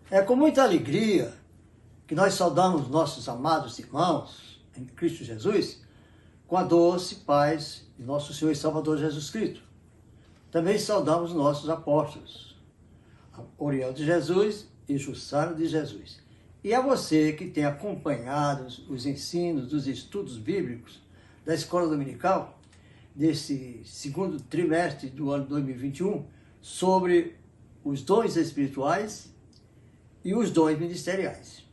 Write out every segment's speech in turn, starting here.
É com muita alegria que nós saudamos nossos amados irmãos em Cristo Jesus com a doce paz de nosso Senhor e Salvador Jesus Cristo. Também saudamos nossos apóstolos, Oriel de Jesus e Jussara de Jesus. E a você que tem acompanhado os ensinos dos estudos bíblicos da Escola Dominical, desse segundo trimestre do ano 2021, sobre os dons espirituais e os dons ministeriais.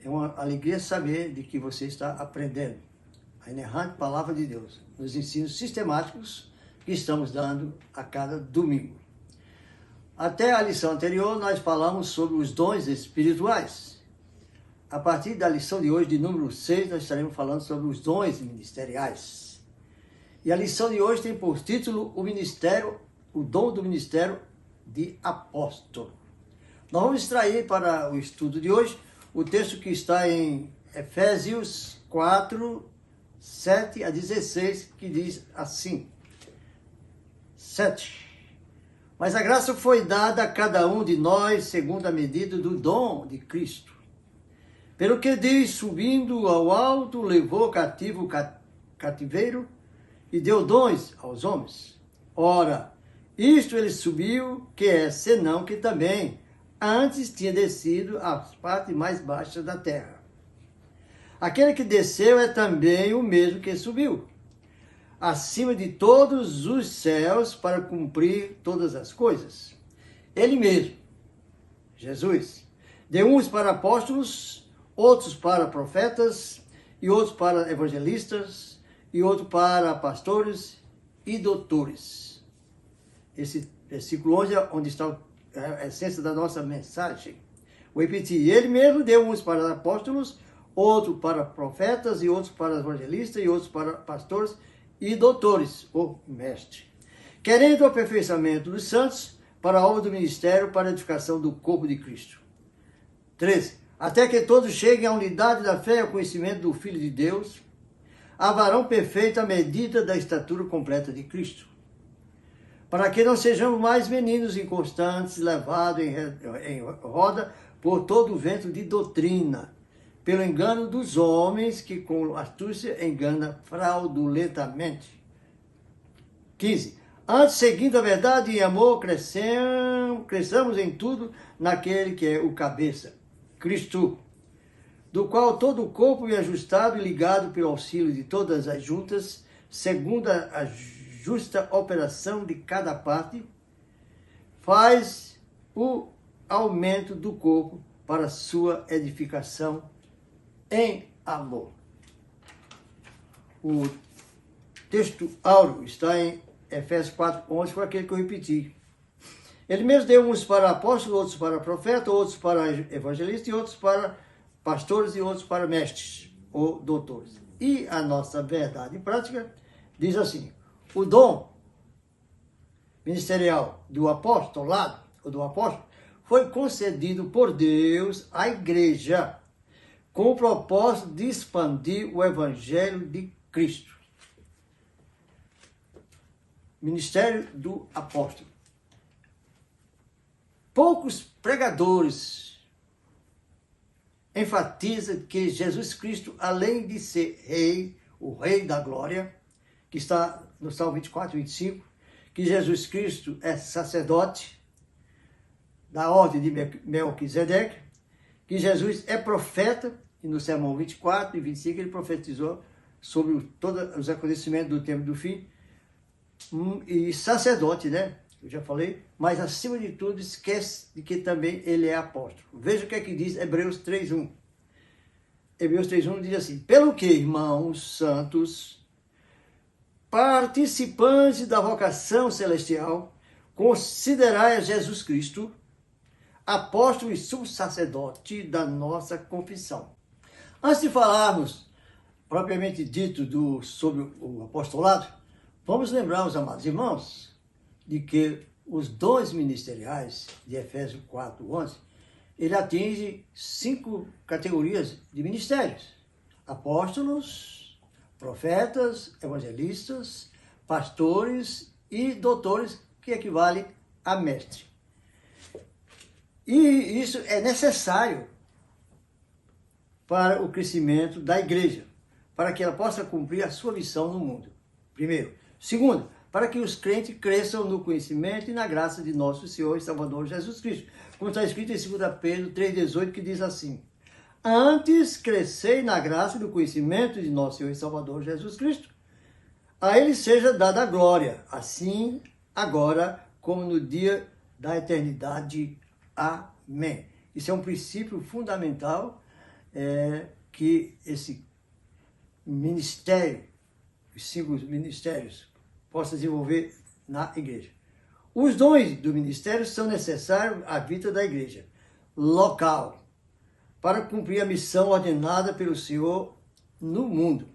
É uma alegria saber de que você está aprendendo a inerrante palavra de Deus nos ensinos sistemáticos que estamos dando a cada domingo. Até a lição anterior, nós falamos sobre os dons espirituais. A partir da lição de hoje, de número 6, nós estaremos falando sobre os dons ministeriais. E a lição de hoje tem por título o dom do ministério de apóstolo. Nós vamos extrair para o estudo de hoje o texto que está em Efésios 4, 7 a 16, que diz assim: 7. Mas a graça foi dada a cada um de nós segundo a medida do dom de Cristo. Pelo que diz, subindo ao alto, levou cativo o cativeiro e deu dons aos homens. Ora, isto ele subiu, que é senão que também antes tinha descido às partes mais baixas da terra. Aquele que desceu é também o mesmo que subiu, acima de todos os céus, para cumprir todas as coisas. Ele mesmo, Jesus, deu uns para apóstolos, outros para profetas, e outros para evangelistas, e outros para pastores e doutores. Esse versículo 11 é onde está a essência da nossa mensagem. Vou repetir: ele mesmo deu uns para apóstolos, outros para profetas, e outros para evangelistas, e outros para pastores e doutores, ou mestre, querendo o aperfeiçoamento dos santos para a obra do ministério, para a edificação do corpo de Cristo. 13. Até que todos cheguem à unidade da fé e ao conhecimento do Filho de Deus, a varão perfeito à medida da estatura completa de Cristo, para que não sejamos mais meninos inconstantes, levados em roda por todo o vento de doutrina, pelo engano dos homens que com astúcia engana fraudulentamente. 15. Antes, seguindo a verdade e amor, cresçamos em tudo naquele que é o cabeça, Cristo, do qual todo o corpo é ajustado e ligado pelo auxílio de todas as juntas, segundo a justa operação de cada parte, faz o aumento do corpo para sua edificação em amor. O texto áureo está em Efésios 4:11, foi aquele que eu repeti. Ele mesmo deu uns para apóstolos, outros para profeta, outros para evangelistas, e outros para pastores, e outros para mestres ou doutores. E a nossa verdade prática diz assim: o dom ministerial do apostolado, ou do apóstolo, foi concedido por Deus à igreja, com o propósito de expandir o evangelho de Cristo. Ministério do apóstolo. Poucos pregadores enfatizam que Jesus Cristo, além de ser rei, o rei da glória, que está no Salmo 24 e 25, que Jesus Cristo é sacerdote da ordem de Melquisedeque, que Jesus é profeta, e no Sermão 24 e 25 ele profetizou sobre todos os acontecimentos do tempo do fim, e sacerdote, né? Eu já falei, mas acima de tudo esquece de que também ele é apóstolo. Veja o que é que diz Hebreus 3:1. Hebreus 3:1 diz assim: pelo que, irmãos santos, participantes da vocação celestial, considerai a Jesus Cristo, apóstolo e subsacerdote da nossa confissão. Antes de falarmos, propriamente dito, sobre o apostolado, vamos lembrar os amados irmãos de que os dons ministeriais de Efésios 4:11, ele atinge 5 categorias de ministérios: apóstolos, profetas, evangelistas, pastores e doutores, que equivale a mestre. E isso é necessário para o crescimento da igreja, para que ela possa cumprir a sua missão no mundo. Primeiro. Segundo, para que os crentes cresçam no conhecimento e na graça de nosso Senhor e Salvador Jesus Cristo. Como está escrito em 2 Pedro 3,18, que diz assim: antes crescei na graça e no conhecimento de nosso Senhor e Salvador Jesus Cristo. A ele seja dada a glória, assim agora como no dia da eternidade. Amém. Isso é um princípio fundamental que esse ministério, os 5 ministérios, possa desenvolver na igreja. Os dons do ministério são necessários à vida da igreja local, para cumprir a missão ordenada pelo Senhor no mundo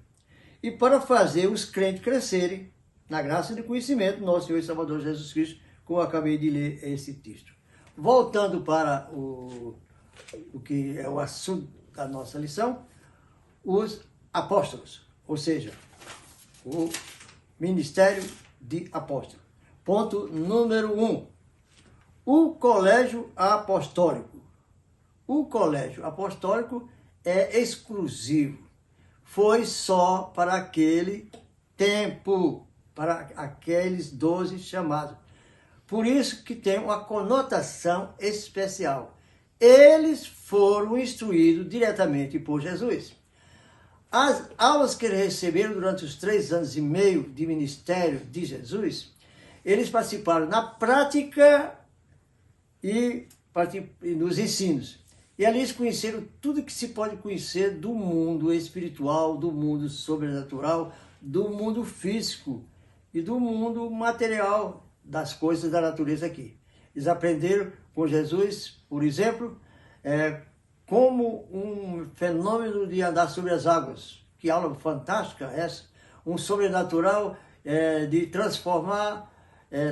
e para fazer os crentes crescerem na graça e no conhecimento do nosso Senhor e Salvador Jesus Cristo, como eu acabei de ler esse texto. Voltando para o que é o assunto da nossa lição, os apóstolos, ou seja, o ministério de apóstolo. Ponto número 1. O colégio apostólico. O colégio apostólico é exclusivo. Foi só para aquele tempo, para aqueles 12 chamados. Por isso que tem uma conotação especial. Eles foram instruídos diretamente por Jesus. As aulas que eles receberam durante os 3 anos e meio de ministério de Jesus, eles participaram na prática e nos ensinos. E ali eles conheceram tudo que se pode conhecer do mundo espiritual, do mundo sobrenatural, do mundo físico e do mundo material das coisas da natureza aqui. Eles aprenderam com Jesus, por exemplo, como um fenômeno de andar sobre as águas. Que aula fantástica essa! Um sobrenatural de transformar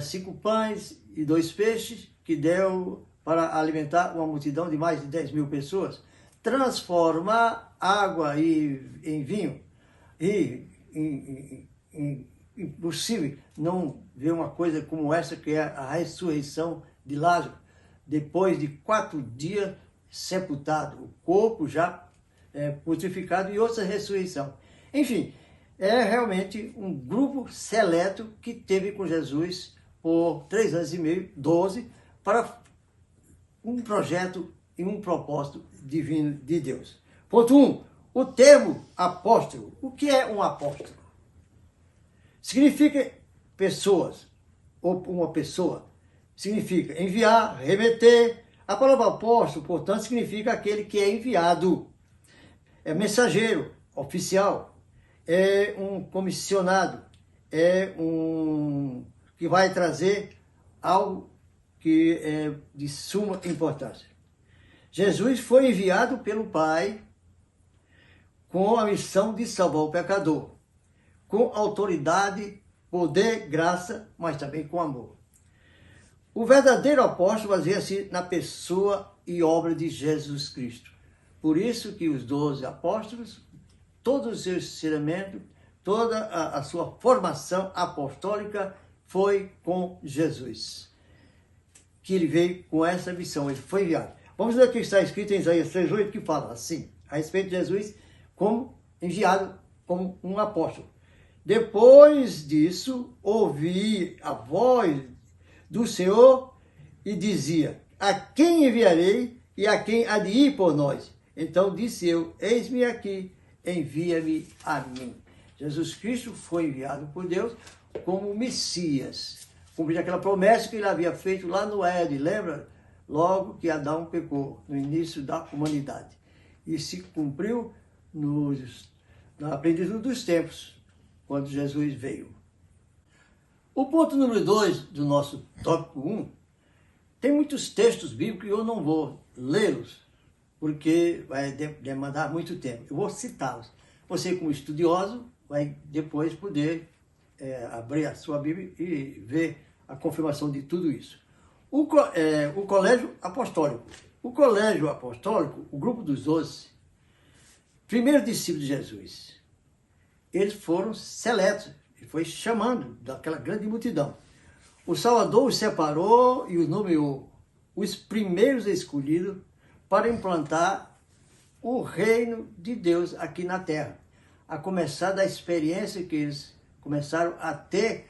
5 pães e 2 peixes, que deu para alimentar uma multidão de mais de 10.000 pessoas. Transformar água em vinho. E impossível não ver uma coisa como essa, que é a ressurreição de Lázaro, depois de 4 dias sepultado, o corpo já putreficado e outra ressurreição. Enfim, é realmente um grupo seleto que teve com Jesus por 3 anos e meio, 12, para um projeto e um propósito divino de Deus. Ponto 1. O termo apóstolo. O que é um apóstolo? Significa pessoas, ou uma pessoa. Significa enviar, remeter. A palavra apóstolo, portanto, significa aquele que é enviado. É mensageiro, oficial. É um comissionado. É um que vai trazer algo que é de suma importância. Jesus foi enviado pelo Pai com a missão de salvar o pecador, com autoridade, poder, graça, mas também com amor. O verdadeiro apóstolo baseia-se na pessoa e obra de Jesus Cristo. Por isso que os 12 apóstolos, todo o seu ensinamento, toda a sua formação apostólica foi com Jesus. Que ele veio com essa missão, ele foi enviado. Vamos ver o que está escrito em Isaías 3,8, que fala assim, a respeito de Jesus como enviado, como um apóstolo. Depois disso, ouvi a voz do Senhor e dizia: a quem enviarei e a quem há de ir por nós? Então disse eu: eis-me aqui, envia-me a mim. Jesus Cristo foi enviado por Deus como Messias, cumprir aquela promessa que ele havia feito lá no Éden, lembra? Logo que Adão pecou, no início da humanidade. E se cumpriu na plenitude dos tempos, quando Jesus veio. O ponto número 2 do nosso tópico 1, tem muitos textos bíblicos e eu não vou lê-los, porque vai demandar muito tempo. Eu vou citá-los. Você, como estudioso, vai depois poder abrir a sua Bíblia e ver a confirmação de tudo isso. O colégio apostólico. O colégio apostólico, o grupo dos 12, primeiro discípulo de Jesus, eles foram seletos, ele foi chamando daquela grande multidão. O Salvador os separou e os nomeou os primeiros escolhidos para implantar o reino de Deus aqui na terra, a começar da experiência que eles começaram a ter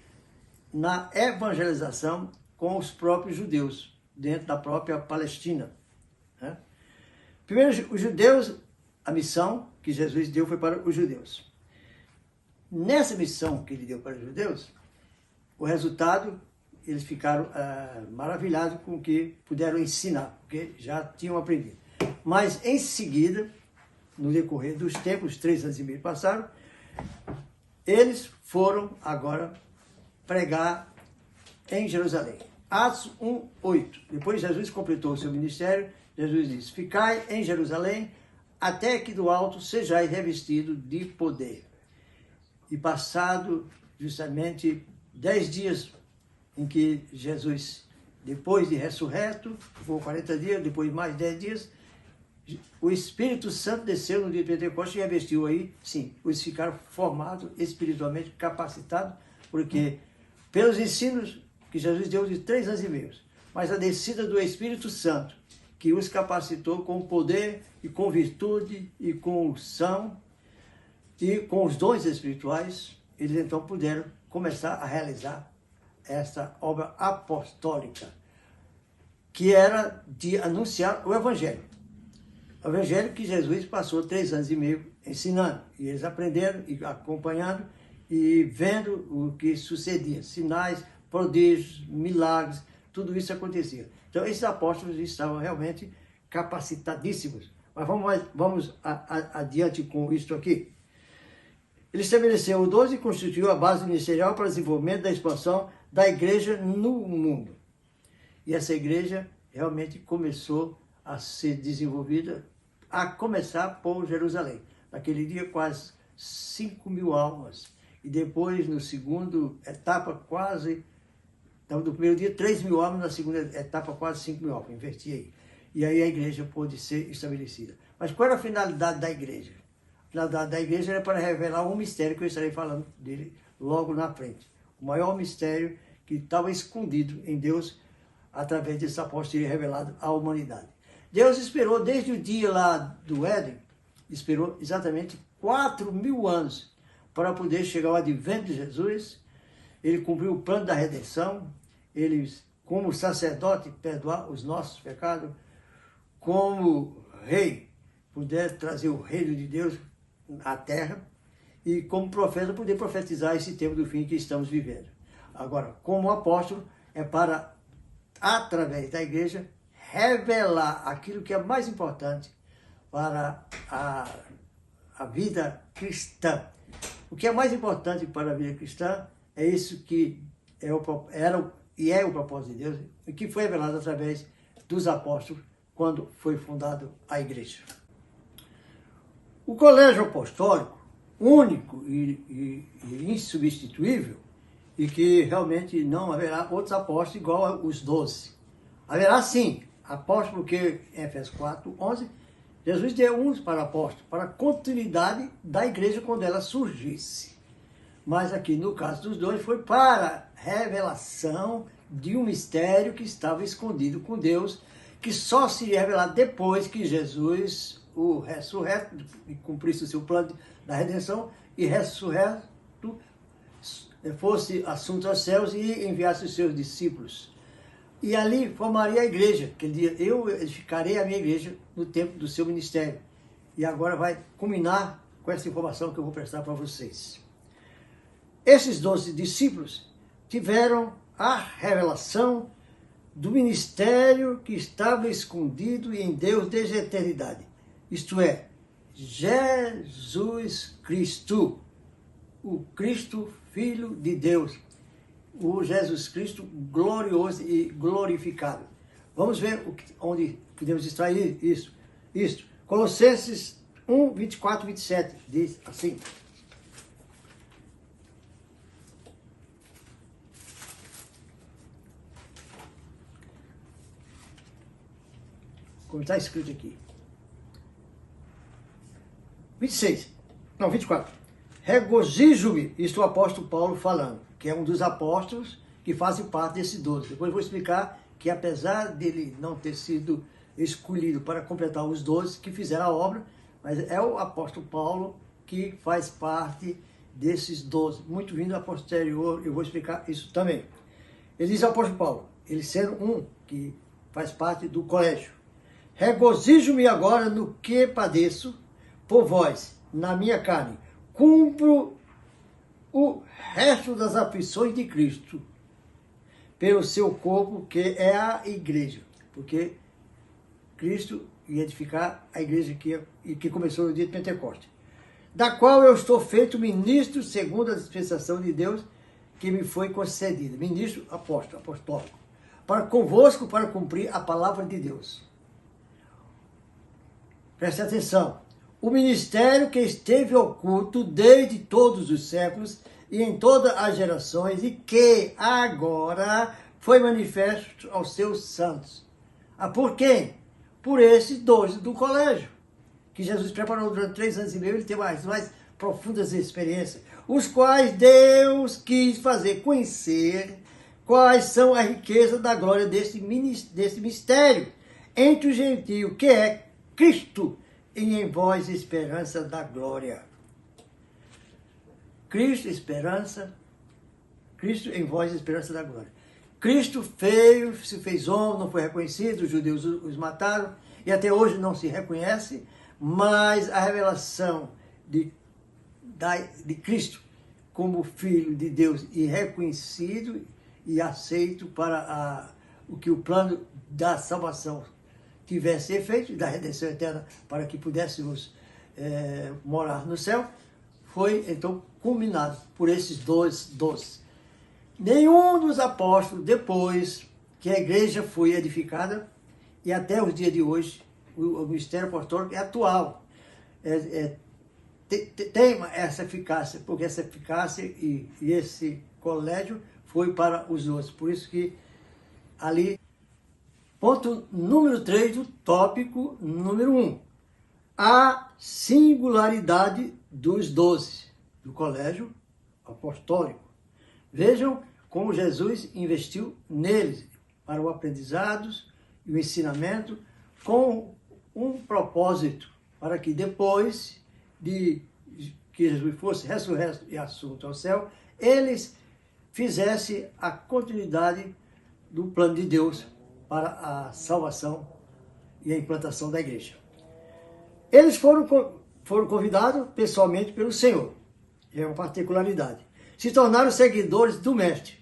na evangelização com os próprios judeus, dentro da própria Palestina. Né? Primeiro, os judeus, a missão que Jesus deu foi para os judeus. Nessa missão que ele deu para os judeus, o resultado, eles ficaram maravilhados com o que puderam ensinar, porque já tinham aprendido. Mas em seguida, no decorrer dos tempos, 3 anos e meio passaram, eles foram agora pregar em Jerusalém. Atos 1:8. Depois Jesus completou o seu ministério, Jesus disse: ficai em Jerusalém até que do alto sejais revestido de poder. E passado justamente 10 dias em que Jesus, depois de ressurreto, ficou 40 dias, depois mais 10 dias, o Espírito Santo desceu no dia de Pentecostes e revestiu aí, sim, eles ficaram formados, espiritualmente capacitados, porque pelos ensinos que Jesus deu de 3 anos e meio, mas a descida do Espírito Santo, que os capacitou com poder e com virtude e com unção e com os dons espirituais, eles então puderam começar a realizar essa obra apostólica, que era de anunciar o Evangelho. O Evangelho que Jesus passou 3 anos e meio ensinando, e eles aprenderam e acompanhando e vendo o que sucedia, sinais, prodígios, milagres, tudo isso acontecia. Então esses apóstolos estavam realmente capacitadíssimos. Mas vamos adiante com isto aqui. Ele estabeleceu o 12 e constituiu a base ministerial para o desenvolvimento da expansão da igreja no mundo. E essa igreja realmente começou a ser desenvolvida, a começar por Jerusalém. Naquele dia, quase 5.000 almas. E depois, no segundo etapa, quase... Então, no primeiro dia, 3.000 almas, na segunda etapa, quase 5.000 almas. Inverti aí. E aí a igreja pôde ser estabelecida. Mas qual era a finalidade da igreja? A finalidade da igreja era para revelar um mistério que eu estarei falando dele logo na frente. O maior mistério que estava escondido em Deus, através desse apóstolo, seria revelado à humanidade. Deus esperou desde o dia lá do Éden, esperou exatamente 4.000 anos para poder chegar ao advento de Jesus. Ele cumpriu o plano da redenção, ele, como sacerdote, perdoar os nossos pecados, como rei, puder trazer o reino de Deus à terra, e como profeta, poder profetizar esse tempo do fim que estamos vivendo. Agora, como apóstolo, é para, através da igreja, revelar aquilo que é mais importante para a vida cristã. O que é mais importante para a vida cristã é isso que era e é o propósito de Deus, e que foi revelado através dos apóstolos quando foi fundado a igreja. O colégio apostólico, único e insubstituível, e que realmente não haverá outros apóstolos igual aos 12. Haverá sim apóstolos, porque em Efésios 4:11, Jesus deu uns para apóstolos, para a continuidade da igreja quando ela surgisse. Mas aqui no caso dos 12 foi para revelação de um mistério que estava escondido com Deus, que só seria revelado depois que Jesus, o ressurreto, cumprisse o seu plano da redenção, e ressurreto fosse assunto aos céus e enviasse os seus discípulos. E ali formaria a igreja, que ele dizia: eu edificarei a minha igreja no tempo do seu ministério. E agora vai culminar com essa informação que eu vou prestar para vocês. Esses 12 discípulos tiveram a revelação do ministério que estava escondido em Deus desde a eternidade. Isto é, Jesus Cristo, o Cristo Filho de Deus, o Jesus Cristo glorioso e glorificado. Vamos ver onde podemos extrair isso. Colossenses 1, 24, 27, diz assim: como está escrito aqui. 24. Regozijo-me, isto é o apóstolo Paulo falando, que é um dos apóstolos que fazem parte desse 12. Depois eu vou explicar que apesar dele não ter sido escolhido para completar os 12 que fizeram a obra, mas é o apóstolo Paulo que faz parte desses 12. Muito vindo a posterior, eu vou explicar isso também. Ele diz ao apóstolo Paulo, ele sendo um que faz parte do colégio: regozijo-me agora no que padeço por vós, na minha carne. Cumpro o resto das aflições de Cristo pelo seu corpo, que é a igreja. Porque Cristo ia edificar a igreja que começou no dia de Pentecostes, da qual eu estou feito ministro segundo a dispensação de Deus que me foi concedida. Ministro apostólico, para convosco, para cumprir a palavra de Deus. Preste atenção. O ministério que esteve oculto desde todos os séculos e em todas as gerações, e que agora foi manifesto aos seus santos. Por quem? Por esses 12 do colégio, que Jesus preparou durante 3 anos e meio. Ele teve as mais profundas experiências, os quais Deus quis fazer conhecer quais são a riqueza da glória desse mistério entre os gentios, que é Cristo, e em vós esperança da glória. Cristo em vós esperança da glória. Cristo se fez homem, não foi reconhecido, os judeus os mataram, e até hoje não se reconhece, mas a revelação de Cristo como Filho de Deus, e reconhecido e aceito para o que o plano da salvação tivesse efeito, da redenção eterna, para que pudéssemos morar no céu, foi então culminado por esses 12. Nenhum dos apóstolos, depois que a igreja foi edificada, e até os dias de hoje, o ministério apostólico é atual, tem essa eficácia, porque essa eficácia e esse colégio foi para os outros. Por isso que ali, ponto número 3 do tópico número 1, a singularidade dos 12 do colégio apostólico. Vejam como Jesus investiu neles para o aprendizado e o ensinamento, com um propósito, para que depois de que Jesus fosse ressurreto e assunto ao céu, eles fizessem a continuidade do plano de Deus para a salvação e a implantação da igreja. Eles foram convidados pessoalmente pelo Senhor, é uma particularidade. Se tornaram seguidores do Mestre,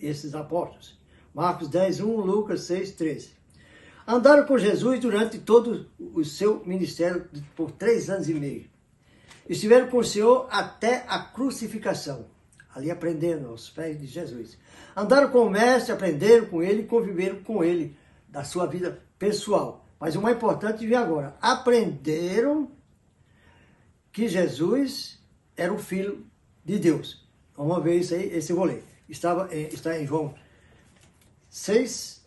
esses apóstolos. Marcos 10, 1, Lucas 6, 13. Andaram com Jesus durante todo o seu ministério por 3 anos e meio. Estiveram com o Senhor até a crucificação, ali aprendendo aos pés de Jesus. Andaram com o Mestre, aprenderam com ele, conviveram com ele, da sua vida pessoal. Mas o mais importante vem agora. Aprenderam que Jesus era o Filho de Deus. Vamos ver isso aí, esse eu vou ler. Está em João 6,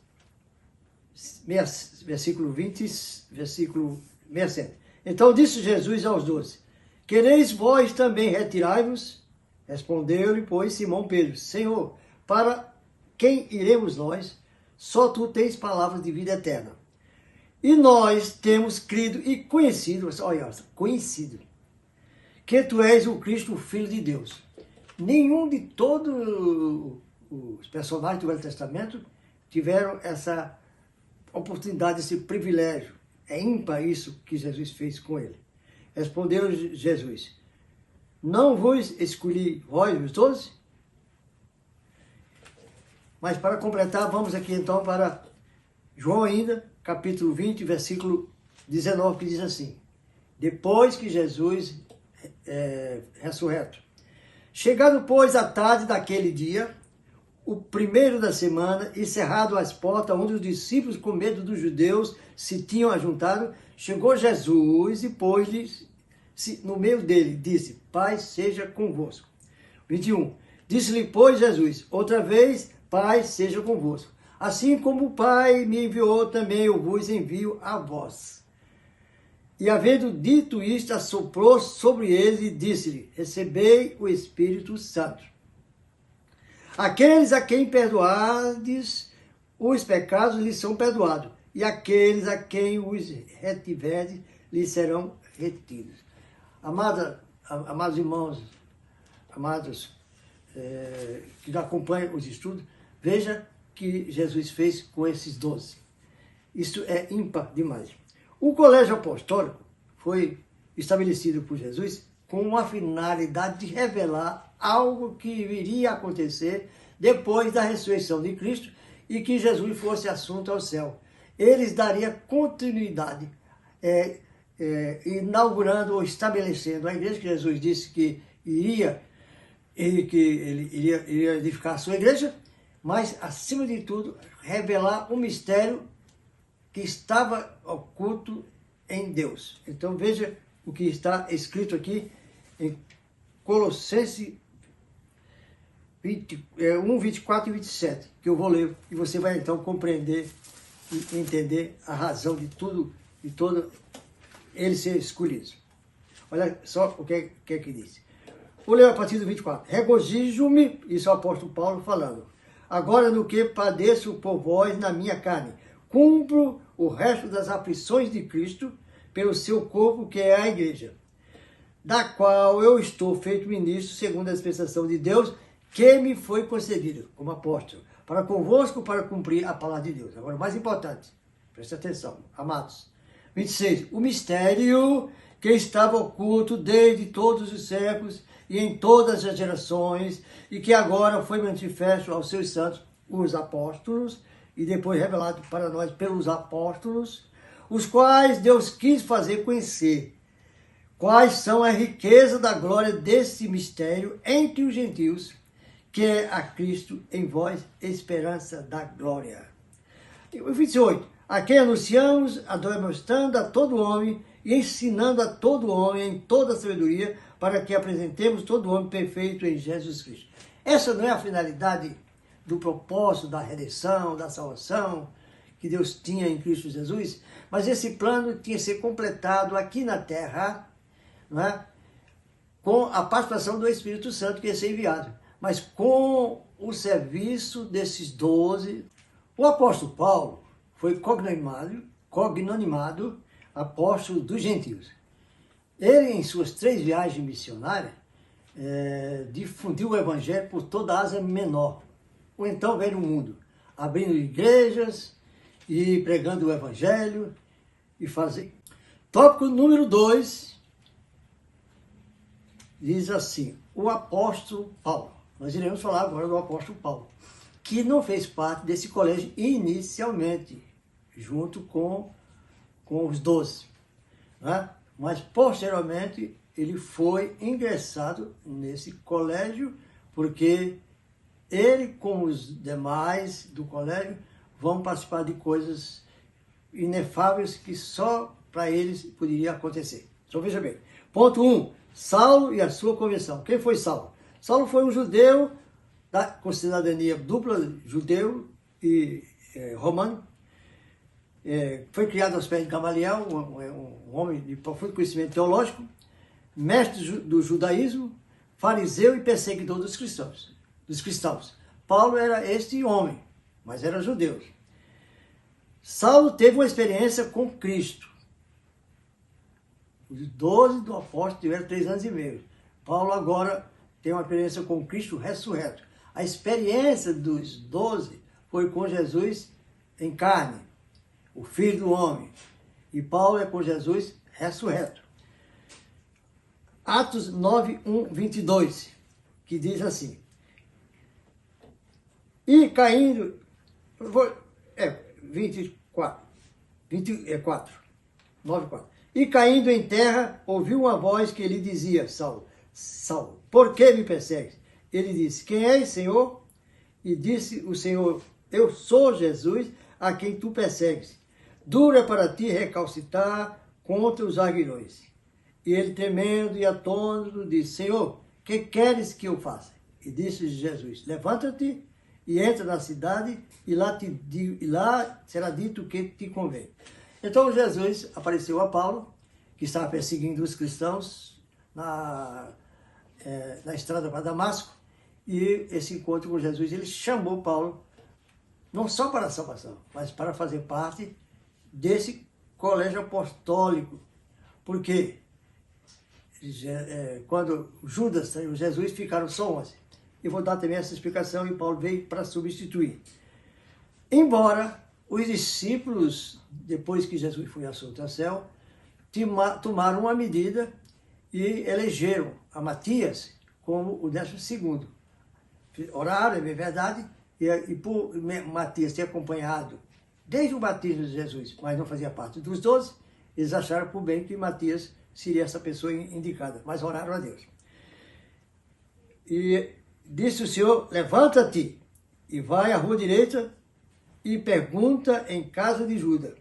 versículo 20, versículo 67. Então disse Jesus aos 12, quereis vós também retirai-vos? Respondeu-lhe, pois, Simão Pedro, Senhor, para quem iremos nós? Só tu tens palavras de vida eterna. E nós temos crido e conhecido, que tu és o Cristo, o Filho de Deus. Nenhum de todos os personagens do Velho Testamento tiveram essa oportunidade, esse privilégio. É ímpar isso que Jesus fez com ele. Respondeu Jesus, não vos escolhi vós os 12? Mas para completar, vamos aqui então para João ainda, capítulo 20, versículo 19, que diz assim, depois que Jesus ressurreto. Chegado, pois, a tarde daquele dia, o primeiro da semana, e cerrado as portas, onde os discípulos, com medo dos judeus, se tinham ajuntado, chegou Jesus e pôs-lhe no meio dele, disse, Pai, seja convosco. 21. Disse-lhe, pois, Jesus, outra vez, Pai, seja convosco. Assim como o Pai me enviou, também eu vos envio a vós. E havendo dito isto, assoprou sobre eles e disse-lhe, recebei o Espírito Santo. Aqueles a quem perdoardes, os pecados lhes são perdoados, e aqueles a quem os retiverdes lhes serão retidos. Amados irmãos, amados que acompanham os estudos, veja que Jesus fez com esses 12. Isso é ímpar demais. O colégio apostólico foi estabelecido por Jesus com a finalidade de revelar algo que iria acontecer depois da ressurreição de Cristo e que Jesus fosse assunto ao céu. Eles dariam continuidade, inaugurando ou estabelecendo a igreja, que Jesus disse que ele iria edificar a sua igreja, mas, acima de tudo, revelar um mistério que estava oculto em Deus. Então, veja o que está escrito aqui em Colossenses 1, 24 e 27, que eu vou ler, e você vai então compreender e entender a razão de tudo, de todo ele ser escolhido. Olha só o que diz. Vou ler a partir do 24. Regozijo-me, isso é o apóstolo Paulo falando, agora no que padeço por vós na minha carne, cumpro o resto das aflições de Cristo pelo seu corpo, que é a igreja, da qual eu estou feito ministro segundo a dispensação de Deus, que me foi concedido como apóstolo, para convosco, para cumprir a palavra de Deus. Agora, o mais importante, preste atenção, amados. 26. O mistério que estava oculto desde todos os séculos e em todas as gerações, e que agora foi manifesto aos seus santos, os apóstolos, e depois revelado para nós pelos apóstolos, os quais Deus quis fazer conhecer quais são a riqueza da glória desse mistério entre os gentios, que é a Cristo em vós, esperança da glória. E o 28. A quem anunciamos, demonstrando a todo homem e ensinando a todo homem em toda sabedoria, para que apresentemos todo homem perfeito em Jesus Cristo. Essa não é a finalidade do propósito da redenção, da salvação que Deus tinha em Cristo Jesus, mas esse plano tinha que ser completado aqui na terra, não é? Com a participação do Espírito Santo que ia ser enviado, mas com o serviço desses 12. O apóstolo Paulo foi cognomado apóstolo dos gentios. Ele, em suas 3 viagens missionárias, difundiu o evangelho por toda a Ásia Menor, o então velho mundo, abrindo igrejas e pregando o evangelho e fazendo. Tópico número 2 diz assim: o apóstolo Paulo. Nós iremos falar agora do apóstolo Paulo, que não fez parte desse colégio inicialmente, junto com os 12, né? Mas posteriormente ele foi ingressado nesse colégio, porque ele, com os demais do colégio, vão participar de coisas inefáveis que só para eles poderia acontecer. Então veja bem. Ponto 1. Saulo e a sua conversão. Quem foi Saulo? Saulo foi um judeu com cidadania dupla, judeu e romano. Foi criado aos pés de Gamaliel, um homem de profundo conhecimento teológico, mestre do judaísmo, fariseu e perseguidor dos cristãos. Paulo era este homem, mas era judeu. Saulo teve uma experiência com Cristo. Os 12 do apóstolo tiveram 3 anos e meio. Paulo agora tem uma experiência com Cristo ressurreto. A experiência dos 12 foi com Jesus em carne, o Filho do Homem. E Paulo é com Jesus ressurreto. Atos 9, 1, 22, que diz assim: e caindo, 24, 9, 4. E caindo em terra, ouviu uma voz que lhe dizia: Saulo, Saulo, por que me persegues? Ele disse: quem és, Senhor? E disse o Senhor: eu sou Jesus, a quem tu persegues. Dura para ti recalcitar contra os aguilhões. E ele, tremendo e atônito, disse: Senhor, que queres que eu faça? E disse Jesus: levanta-te e entra na cidade, e lá será dito o que te convém. Então Jesus apareceu a Paulo, que estava perseguindo os cristãos na estrada para Damasco, e esse encontro com Jesus, ele chamou Paulo não só para a salvação, mas para fazer parte desse colégio apostólico. Porque quando Judas e Jesus ficaram só 11. Eu vou dar também essa explicação e Paulo veio para substituir. Embora os discípulos, depois que Jesus foi assunto ao céu, tomaram uma medida e elegeram a Matias como o 12º. Oraram, é verdade, e por Matias ter acompanhado desde o batismo de Jesus, mas não fazia parte dos 12, eles acharam por bem que Matias seria essa pessoa indicada, mas oraram a Deus. E disse o Senhor, levanta-te e vai à rua direita e pergunta em casa de Judas,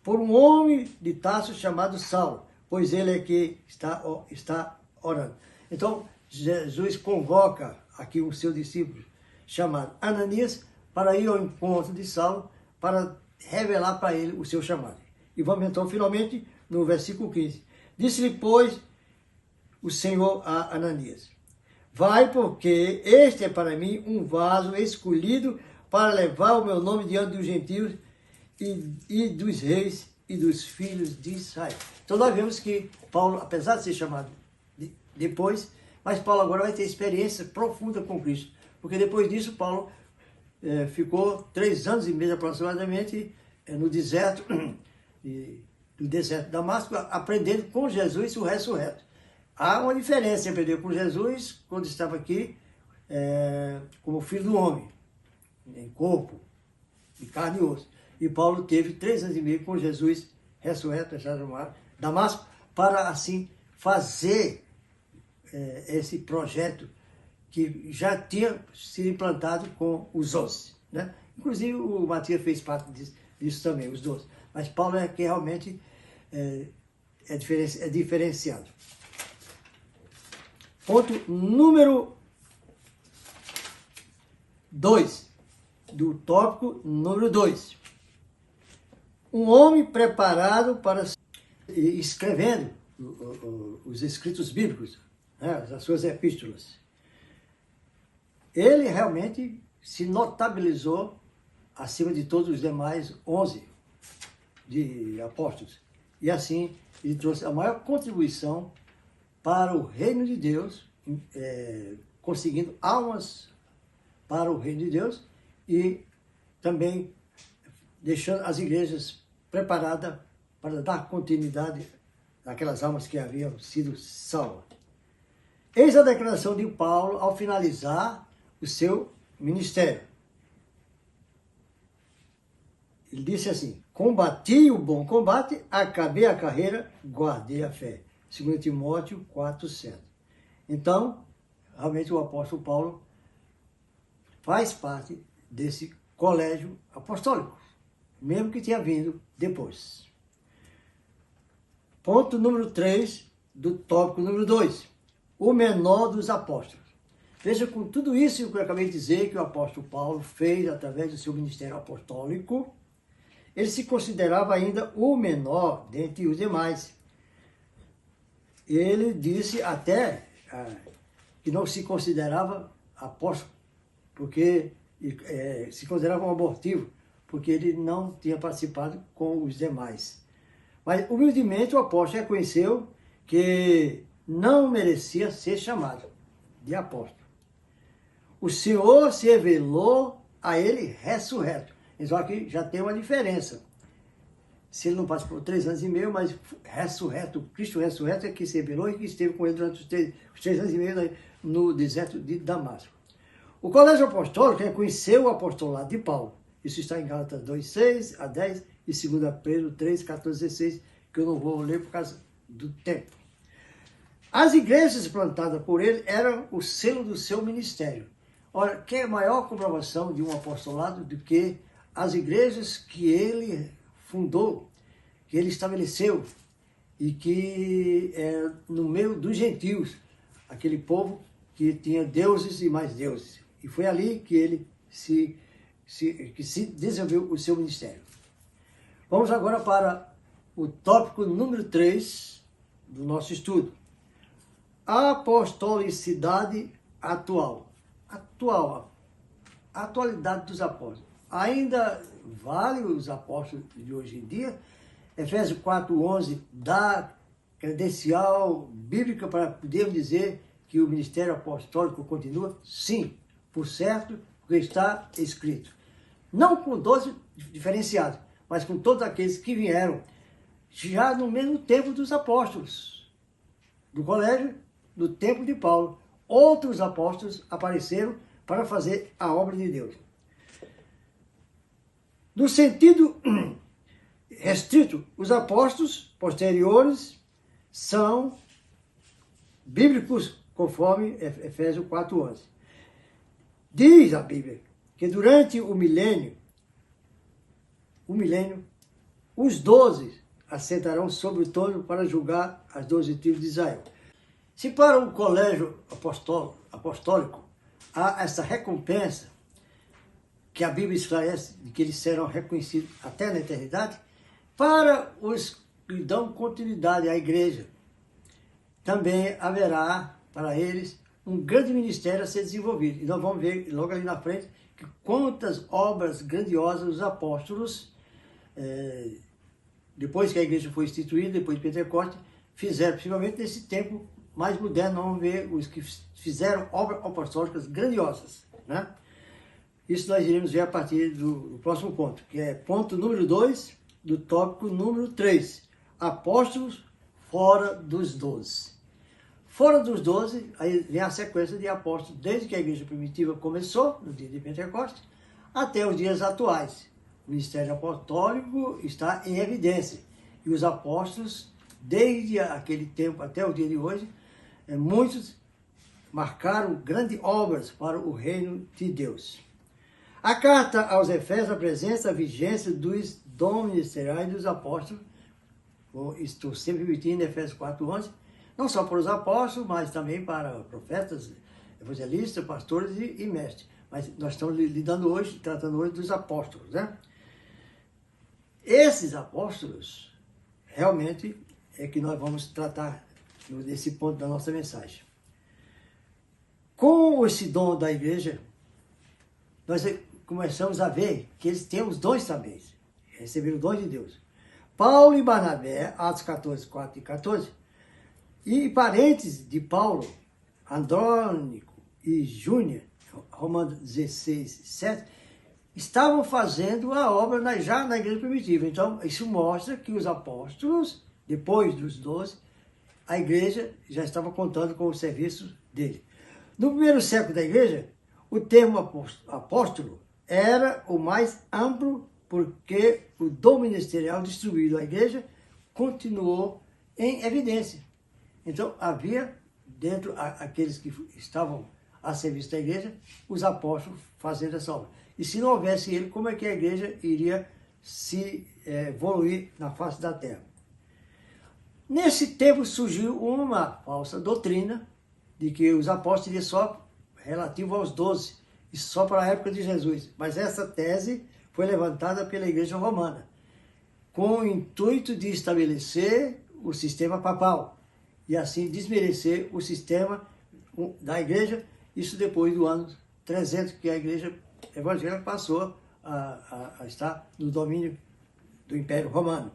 por um homem de Tarso chamado Saulo, pois ele é que está orando. Então, Jesus convoca aqui o seu discípulo, chamado Ananias, para ir ao encontro de Saulo, para revelar para ele o seu chamado. E vamos então, finalmente, no versículo 15. Disse-lhe, pois, o Senhor a Ananias, vai, porque este é para mim um vaso escolhido para levar o meu nome diante dos gentios e dos reis e dos filhos de Israel. Então nós vemos que Paulo, apesar de ser chamado depois, mas Paulo agora vai ter experiência profunda com Cristo. Porque depois disso, Paulo ficou 3 anos e meio aproximadamente no deserto, do deserto de Damasco, aprendendo com Jesus o ressurreto. Há uma diferença em aprender com Jesus quando estava aqui como filho do homem, em corpo, de carne e osso. E Paulo teve 3 anos e meio com Jesus ressurreto, em Damasco, para assim fazer esse projeto que já tinha sido implantado com os 11. Né? Inclusive o Matias fez parte disso também, os 12. Mas Paulo é que realmente é diferenciado. Ponto número 2, do tópico número 2. Um homem preparado para escrevendo os escritos bíblicos, né, as suas epístolas. Ele realmente se notabilizou acima de todos os demais 11 de apóstolos. E assim, ele trouxe a maior contribuição para o reino de Deus, conseguindo almas para o reino de Deus e também deixando as igrejas preparadas para dar continuidade àquelas almas que haviam sido salvas. Eis a declaração de Paulo ao finalizar o seu ministério. Ele disse assim, combati o bom combate, acabei a carreira, guardei a fé. 2 Timóteo 4:7. Então, realmente o apóstolo Paulo faz parte desse colégio apostólico, mesmo que tenha vindo depois. Ponto número 3 do tópico número 2. O menor dos apóstolos. Veja, com tudo isso que eu acabei de dizer, que o apóstolo Paulo fez através do seu ministério apostólico, ele se considerava ainda o menor dentre os demais. Ele disse até que não se considerava apóstolo, porque se considerava um abortivo, porque ele não tinha participado com os demais. Mas, humildemente, o apóstolo reconheceu que não merecia ser chamado de apóstolo. O Senhor se revelou a ele ressurreto. Então aqui já tem uma diferença. Se ele não participou 3 anos e meio, mas ressurreto, Cristo ressurreto é que se revelou e que esteve com ele durante os 3 anos e meio no deserto de Damasco. O colégio apostólico reconheceu o apostolado de Paulo. Isso está em Gálatas 2:6 a 10 e 2 Pedro 3:14-16, que eu não vou ler por causa do tempo. As igrejas plantadas por ele eram o selo do seu ministério. Ora, que é a maior comprovação de um apostolado do que as igrejas que ele fundou, que ele estabeleceu, e que no meio dos gentios, aquele povo que tinha deuses e mais deuses. E foi ali que ele se desenvolveu o seu ministério. Vamos agora para o tópico número 3 do nosso estudo. A apostolicidade atual. A atualidade dos apóstolos. ainda vale os apóstolos de hoje em dia. Efésios 4:11 dá credencial bíblica para poder dizer que o ministério apostólico continua? Sim, por certo, porque está escrito. Não com 12 diferenciados, mas com todos aqueles que vieram já no mesmo tempo dos apóstolos, do colégio, do tempo de Paulo. Outros apóstolos apareceram para fazer a obra de Deus. No sentido restrito, os apóstolos posteriores são bíblicos, conforme Efésios 4:11. Diz a Bíblia que durante o milênio, os 12 assentarão sobre o trono para julgar as 12 tribos de Israel. Se para o colégio apostólico há essa recompensa, que a Bíblia esclarece, de que eles serão reconhecidos até na eternidade, para os que dão continuidade à igreja, também haverá para eles um grande ministério a ser desenvolvido. E nós vamos ver logo ali na frente que quantas obras grandiosas os apóstolos, depois que a igreja foi instituída, depois de Pentecostes, fizeram, principalmente nesse tempo mais moderno. Nós vamos ver os que fizeram obras apostólicas grandiosas, né? Isso nós iremos ver a partir do próximo ponto, que é ponto número 2 do tópico número 3. Apóstolos fora dos 12. Fora dos 12, aí vem a sequência de apóstolos, desde que a igreja primitiva começou, no dia de Pentecostes, até os dias atuais. O ministério apostólico está em evidência. E os apóstolos, desde aquele tempo até o dia de hoje, muitos marcaram grandes obras para o reino de Deus. A carta aos Efésios apresenta a vigência dos dons ministeriais dos apóstolos. Estou sempre repetindo Efésios 4:11, não só para os apóstolos, mas também para profetas, evangelistas, pastores e mestres. Mas nós estamos tratando hoje dos apóstolos, né? Esses apóstolos, realmente, é que nós vamos tratar nesse ponto da nossa mensagem. Com esse dom da igreja, nós começamos a ver que eles têm os dons também, receberam o dom de Deus. Paulo e Barnabé, Atos 14:4 e 14, e parentes de Paulo, Andrônico e Júnior, Romanos 16:7, estavam fazendo a obra já na igreja primitiva. Então, isso mostra que os apóstolos, depois dos 12, a igreja já estava contando com o serviço dele. No primeiro século da igreja, o termo apóstolo era o mais amplo, porque o dom ministerial distribuído à igreja continuou em evidência. Então, havia dentro aqueles que estavam a serviço da igreja, os apóstolos fazendo essa obra. E se não houvesse ele, como é que a igreja iria se evoluir na face da terra? Nesse tempo surgiu uma falsa doutrina de que os apóstolos seriam só relativo aos 12, e só para a época de Jesus. Mas essa tese foi levantada pela Igreja Romana, com o intuito de estabelecer o sistema papal, e assim desmerecer o sistema da Igreja, isso depois do ano 300, que a Igreja Evangélica passou a estar no domínio do Império Romano.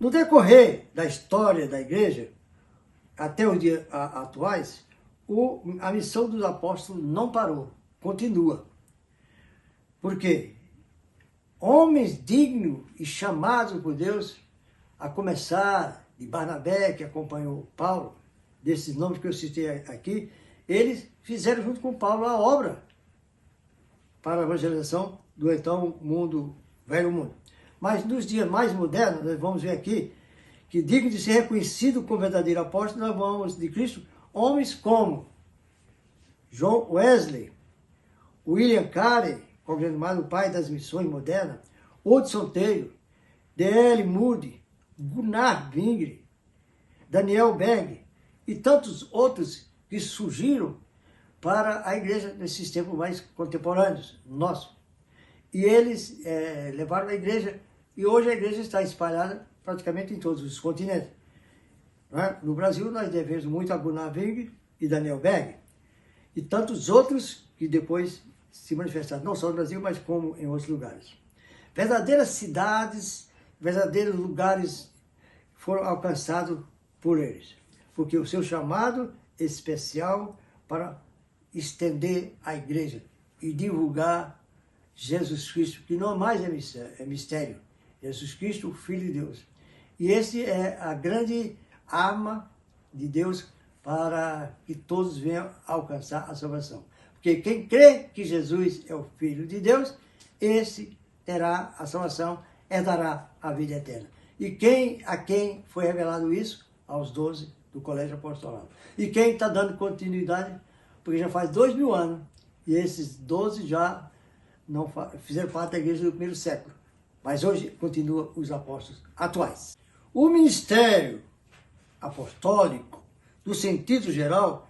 No decorrer da história da Igreja, até os dias atuais, a missão dos apóstolos não parou, continua. Por quê? Homens dignos e chamados por Deus, a começar de Barnabé, que acompanhou Paulo, desses nomes que eu citei aqui, eles fizeram junto com Paulo a obra para a evangelização do então velho mundo. Mas nos dias mais modernos, nós vamos ver aqui, que digno de ser reconhecido como verdadeiro apóstolo, nós vamos de Cristo, homens como John Wesley, William Carey, o pai das missões modernas, Hudson Taylor, D.L. Moody, Gunnar Wingre, Daniel Berg e tantos outros que surgiram para a igreja nesses tempos mais contemporâneos, nosso. E eles levaram a igreja, e hoje a igreja está espalhada praticamente em todos os continentes. No Brasil, nós devemos muito a Gunnar Wingre e Daniel Berg, e tantos outros que depois se manifestado, não só no Brasil, mas como em outros lugares. Verdadeiras cidades, verdadeiros lugares foram alcançados por eles, porque o seu chamado especial para estender a igreja e divulgar Jesus Cristo, que não mais é mistério, Jesus Cristo, o Filho de Deus. E esse é a grande arma de Deus para que todos venham alcançar a salvação. Porque quem crê que Jesus é o Filho de Deus, esse terá a salvação, herdará a vida eterna. E a quem foi revelado isso? Aos 12 do Colégio Apostolado. E quem está dando continuidade? Porque já faz 2000 anos, e esses 12 já não fizeram parte da igreja do primeiro século. Mas hoje continuam os apóstolos atuais. O ministério apostólico, no sentido geral,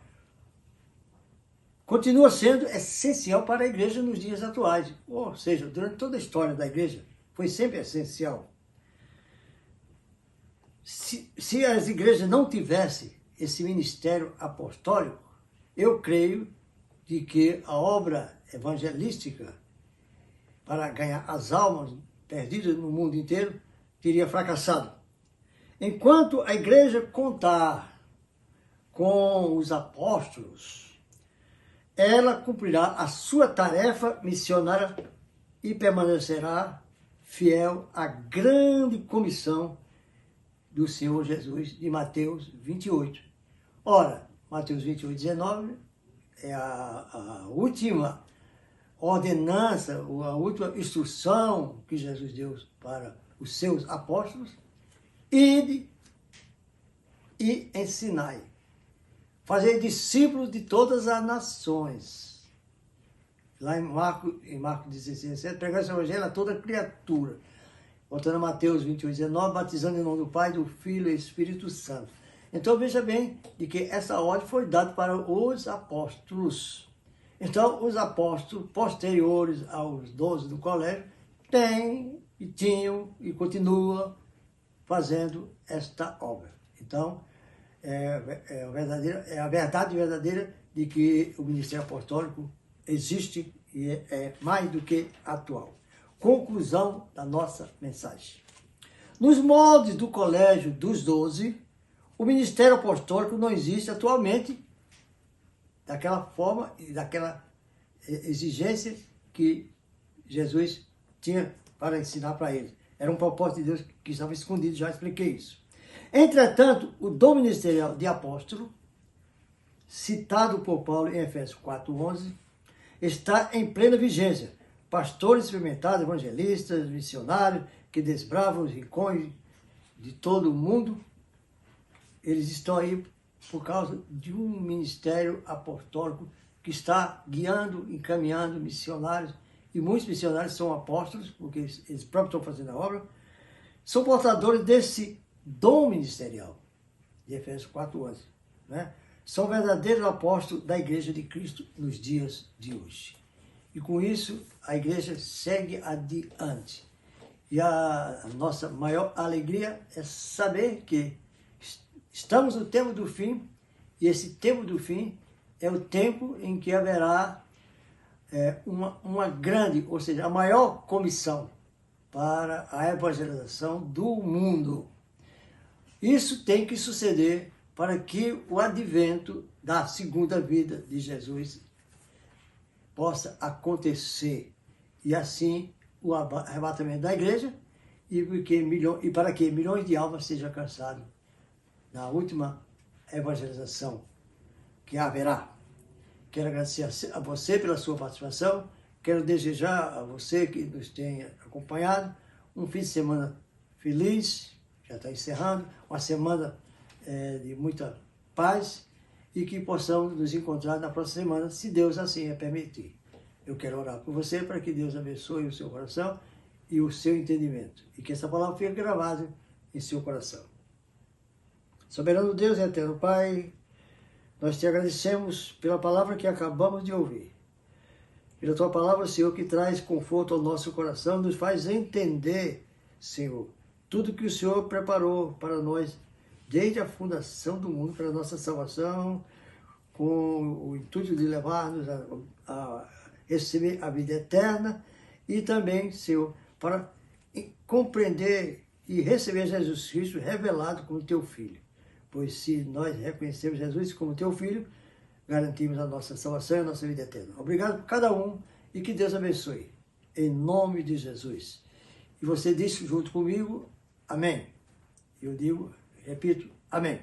continua sendo essencial para a igreja nos dias atuais. Ou seja, durante toda a história da igreja, foi sempre essencial. Se as igrejas não tivessem esse ministério apostólico, eu creio de que a obra evangelística para ganhar as almas perdidas no mundo inteiro teria fracassado. Enquanto a igreja contar com os apóstolos, ela cumprirá a sua tarefa missionária e permanecerá fiel à grande comissão do Senhor Jesus, de Mateus 28. Ora, Mateus 28, 19 é a última ordenança, a última instrução que Jesus deu para os seus apóstolos: ide e ensinai, fazer discípulos de todas as nações. Lá em Marcos 16, 7, pregar esse evangelho a toda criatura. Voltando a Mateus 28, 19, batizando em nome do Pai, do Filho e do Espírito Santo. Então veja bem de que essa ordem foi dada para os apóstolos. Então os apóstolos posteriores aos 12 do colégio tinham e continuam fazendo esta obra. Então é a verdade verdadeira de que o ministério apostólico existe e é mais do que atual. Conclusão da nossa mensagem. Nos moldes do colégio dos 12, o ministério apostólico não existe atualmente daquela forma e daquela exigência que Jesus tinha para ensinar para eles. Era um propósito de Deus que estava escondido, já expliquei isso. Entretanto, o dom ministerial de apóstolo, citado por Paulo em Efésios 4:11, está em plena vigência. Pastores experimentados, evangelistas, missionários, que desbravam os rincões de todo o mundo, eles estão aí por causa de um ministério apostólico que está guiando, encaminhando missionários, e muitos missionários são apóstolos, porque eles próprios estão fazendo a obra, são portadores desse dom ministerial, de Efésios 4:11, né? São verdadeiros apóstolos da Igreja de Cristo nos dias de hoje. E com isso, a igreja segue adiante. E a nossa maior alegria é saber que estamos no tempo do fim, e esse tempo do fim é o tempo em que haverá uma grande, ou seja, a maior comissão para a evangelização do mundo. Isso tem que suceder para que o advento da segunda vida de Jesus possa acontecer, e assim o arrebatamento da igreja, e para que milhões de almas sejam alcançadas na última evangelização que haverá. Quero agradecer a você pela sua participação, quero desejar a você que nos tenha acompanhado um fim de semana feliz, já está encerrando, uma semana de muita paz, e que possamos nos encontrar na próxima semana, se Deus assim é permitir. Eu quero orar por você para que Deus abençoe o seu coração e o seu entendimento, e que essa palavra fique gravada em seu coração. Soberano Deus e eterno Pai, nós te agradecemos pela palavra que acabamos de ouvir. Pela tua palavra, Senhor, que traz conforto ao nosso coração, nos faz entender, Senhor, tudo que o Senhor preparou para nós desde a fundação do mundo, para a nossa salvação, com o intuito de levar-nos a receber a vida eterna e também, Senhor, para compreender e receber Jesus Cristo revelado como teu Filho. Pois se nós reconhecemos Jesus como teu Filho, garantimos a nossa salvação e a nossa vida eterna. Obrigado por cada um e que Deus abençoe. Em nome de Jesus. E você disse junto comigo, amém. Eu digo, repito, amém.